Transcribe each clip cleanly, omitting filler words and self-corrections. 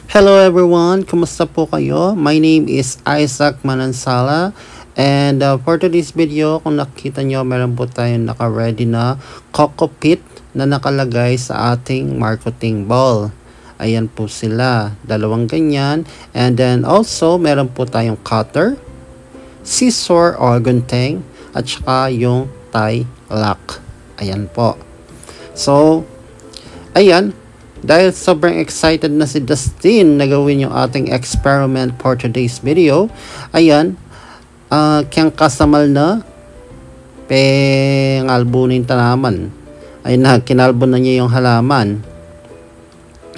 Hello everyone, kumusta po kayo? My name is Isaac Manansala and for today's video, kung nakita nyo, meron po tayong naka-ready na cockpit na nakalagay sa ating marketing ball. Ayan po sila, dalawang ganyan, and then also meron po tayong cutter, scissor or gunting, at saka yung tie lock. Ayan po. So, ayan. Dahil sobrang excited na si Dustin na gawin yung ating experiment for today's video, ayan, kiyang kasamal na pengalbunin tanaman. Ayun na, kinalbo na niya yung halaman.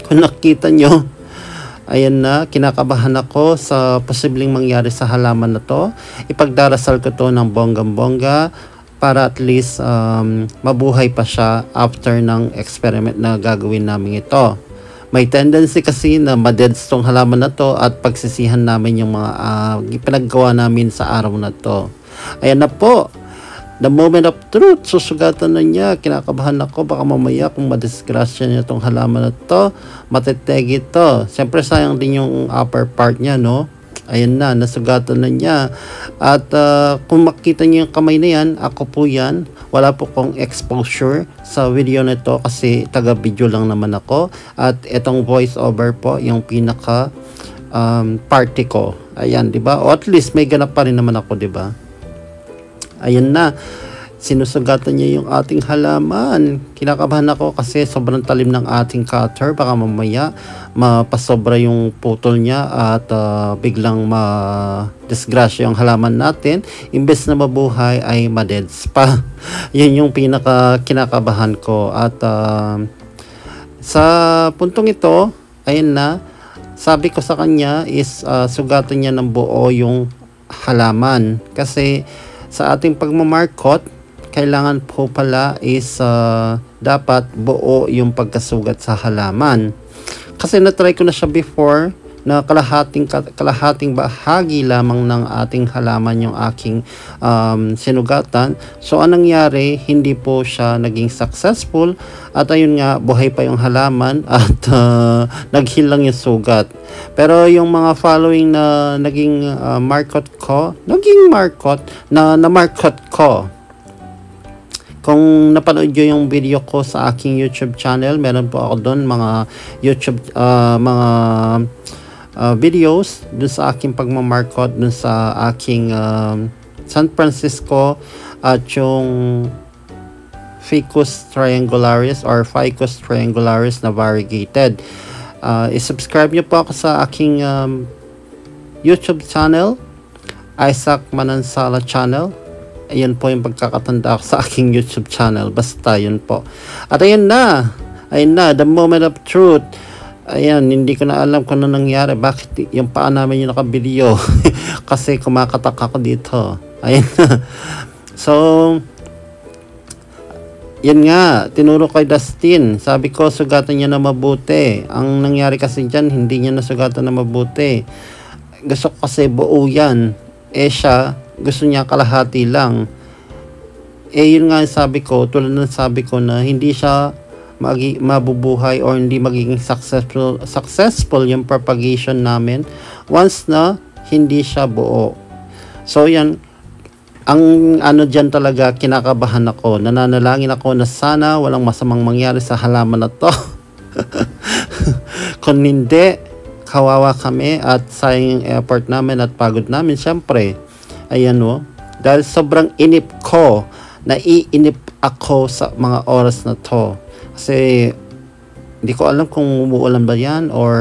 Kung nakita nyo, ayan na, kinakabahan ako sa posibleng mangyari sa halaman na to. Ipagdarasal ko to ng bonggang-bongga para at least mabuhay pa siya after ng experiment na gagawin namin ito. May tendency kasi na ma-deads tong halaman na to at pagsisihan namin yung mga pinaggawa namin sa araw na to. Ayan na po. The moment of truth, susugatan na niya. Kinakabahan ako, baka mamaya kung madisgrasya niya tong halaman na to, matitegi ito. Siyempre sayang din yung upper part niya, no? Ayan na, nasugatan na niya. At kung makita niyo yung kamay na yan, ako po yan. Wala po kong exposure sa video na ito kasi taga-video lang naman ako. At itong voice over po, yung pinaka party ko. Ayan, di ba? O at least may ganap pa rin naman ako, di ba? Ayan na. Sinusugatan niya yung ating halaman. Kinakabahan ako kasi sobrang talim ng ating cutter. Baka mamaya mapasobra yung putol niya at biglang ma-disgrasya yung halaman natin. Imbes na mabuhay ay ma-deads pa. Yun yung pinaka kinakabahan ko. At sa puntong ito, ayun na, sabi ko sa kanya is sugatan niya ng buo yung halaman. Kasi sa ating pagmamarkot, kailangan po pala is dapat buo yung pagkasugat sa halaman. Kasi na-try ko na siya before na kalahating bahagi lamang ng ating halaman yung aking sinugatan. So anong nangyari, hindi po siya naging successful at ayun nga, buhay pa yung halaman at naghil lang yung sugat. Pero yung mga following na naging markot ko, na-markot ko. Kung napanood nyo yung video ko sa aking YouTube channel, meron po ako doon mga YouTube, mga videos dun sa aking pagmamarkot, dun sa aking San Francisco at yung Ficus triangularis or Ficus triangularis na variegated. I-subscribe nyo po ako sa aking YouTube channel, Isaac Manansala channel. Ayan po yung pagkakatanda ko sa aking YouTube channel. Basta yun po. At ayan na, the moment of truth. Ayan, hindi ko na alam kung ano nangyari. Bakit yung paa namin yung naka-video? Kasi kumakatak ako dito. Ayan na. So, yan nga, tinuro kay Dustin. Sabi ko, sugatan niya na mabuti. Ang nangyari kasi dyan, hindi niya nasugatan na mabuti. Gusto ko kasi buo yan. Siya, gusto niya kalahati lang. Yun nga sabi ko, tulad ng sabi ko na hindi siya mabubuhay or hindi magiging successful yung propagation namin once na hindi siya buo. So yan, ang ano dyan talaga, kinakabahan ako. Nananalangin ako na sana walang masamang mangyari sa halaman na to. Kung hindi, kawawa kami at sayang yung effort namin at pagod namin, syempre. Ayan o, dahil sobrang inip ko, naiinip ako sa mga oras na to. Kasi hindi ko alam kung umuulan ba yan or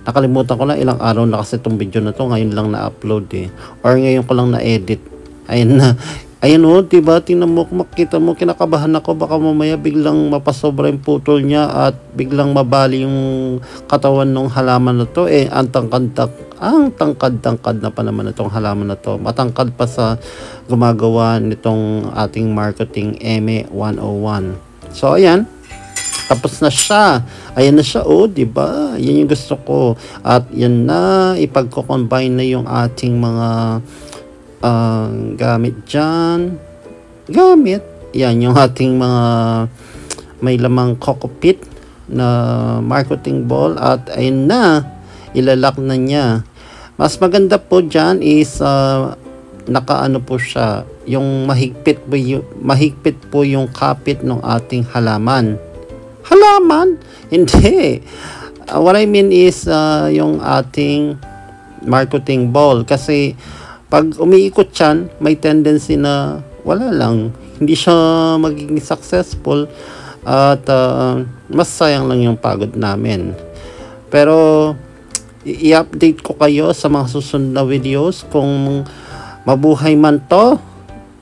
nakalimutan ko na, ilang araw na kasi itong video na to, ngayon lang na-upload eh. Or ngayon ko lang na-edit. Ayan na. Ayan o, diba? Tingnan mo, makita mo, kinakabahan ako. Baka mamaya biglang mapasobra yung putol niya at biglang mabali yung katawan ng halaman na to. Ang tangkad-tangkad na pa naman itong halaman na to. Matangkad pa sa gumagawa nitong ating marketing ME101. So, ayan. Tapos na siya. Ayan na siya, oh, diba? Yan yung gusto ko. At yan na, ipagko-combine na yung ating mga gamit dyan. Yan yung ating mga may lamang cockpit na marketing ball at ayun na, ilalak na niya. Mas maganda po dyan is nakaano po siya, yung mahigpit po yung kapit ng ating halaman. Halaman? Hindi. What I mean is yung ating marketing ball, kasi pag umiikot yan, may tendency na wala lang, hindi siya magiging successful at mas sayang lang yung pagod namin. Pero i-update ko kayo sa mga susunod na videos. Kung mabuhay man to,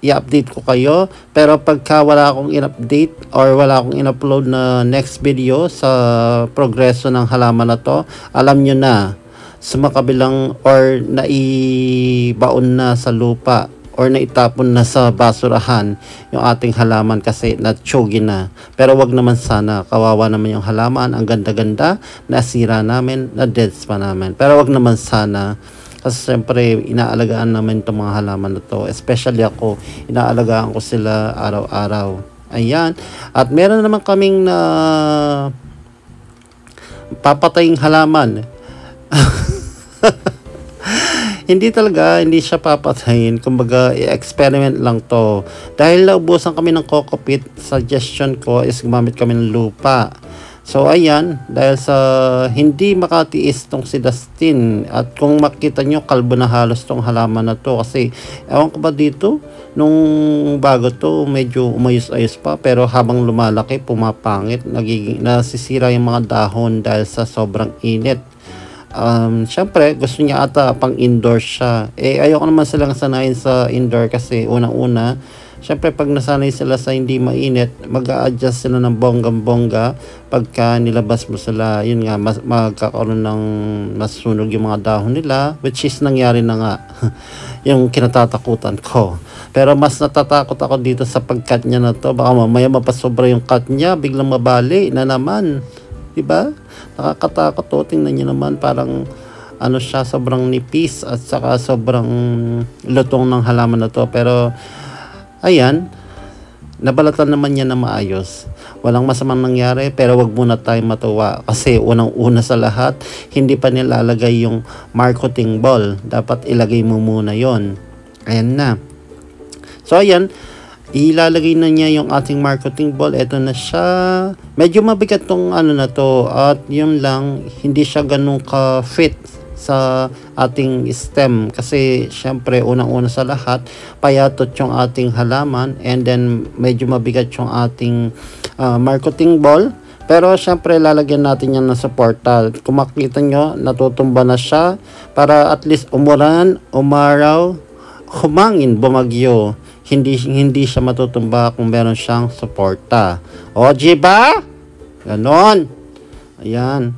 i-update ko kayo. Pero pagka wala akong in-update or wala akong in-upload na next video sa progreso ng halaman na to, alam nyo na, sumakabilang or naibaon na sa lupa or naitapon na sa basurahan yung ating halaman kasi natsugi na. Pero wag naman sana, kawawa naman yung halaman, ang ganda-ganda, nasira namin, na-deads pa namin. Pero wag naman sana, kasi syempre inaalagaan namin itong mga halaman na to, especially ako, inaalagaan ko sila araw-araw. Ayan, at meron naman kaming na papataying halaman. Hindi siya papatayin, kumbaga i-experiment lang to. Dahil naubusan kami ng kokopit, suggestion ko is gumamit kami ng lupa. So ayan, dahil sa hindi makatiis tong si Dustin, at kung makita nyo, kalbo na halos tong halaman na to, kasi ewan ko ba dito, nung bago to medyo umayos-ayos pa, pero habang lumalaki pumapangit, nasisira yung mga dahon dahil sa sobrang init. Syempre gusto niya ata pang indoor siya. Ayoko naman silang sanayin sa indoor kasi unang-una, syempre pag nasanay sila sa hindi mainit, mag-a-adjust sila ng bonggang-bongga. Pagka nilabas mo sila, yun nga, magkakaroon ng masunog yung mga dahon nila, which is nangyari na nga. Yung kinatatakutan ko. Pero mas natatakot ako dito sa pag-cut niya na to. Baka mamaya mapasobra yung cut niya, biglang mabali na naman. Diba? Nakakatakot to. Tingnan nyo naman, parang ano siya, sobrang nipis at saka sobrang lutong ng halaman na to. Pero ayan, nabalatan naman niya na maayos. Walang masamang nangyari, pero wag muna tayo matuwa kasi unang-una sa lahat, hindi pa nilalagay yung marketing ball. Dapat ilagay mo muna yon. Ayan na. So ayan, ilalagay na niya yung ating marketing ball. Ito na siya. Medyo mabigat tong ano na to, at yun lang, hindi siya ganun ka-fit sa ating stem kasi syempre unang-una sa lahat, payatot yung ating halaman, and then medyo mabigat yung ating marketing ball. Pero syempre lalagyan natin yan ng suporta. Kung makita nyo, natutumba na siya para at least umulan, umaraw, humangin, bumagyo, hindi siya matutumba kung meron siyang suporta. O, diba? Ganon. Ayan.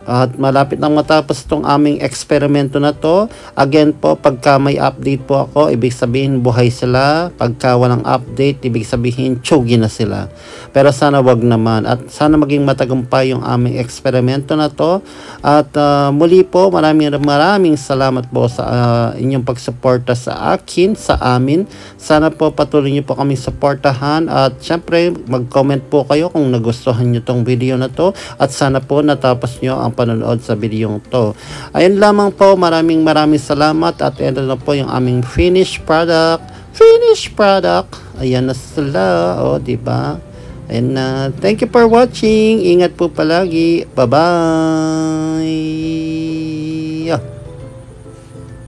At malapit nang matapos itong aming eksperimento na to. Again po, pagka may update po ako, ibig sabihin buhay sila. Pagka walang update, ibig sabihin tsugi na sila. Pero sana wag naman. At sana maging matagumpay yung aming eksperimento na to. At muli po, maraming salamat po sa inyong pagsuporta sa akin, sa amin. Sana po patuloy niyo po kami suportahan. At syempre, mag-comment po kayo kung nagustuhan niyo tong video na to. At sana po natapos niyo ang panonood sa video to. Ayun lamang po, maraming salamat, at ito na po yung aming finished product. Ayan na sila, o diba? Ayan na. Thank you for watching. Ingat po palagi. Bye bye.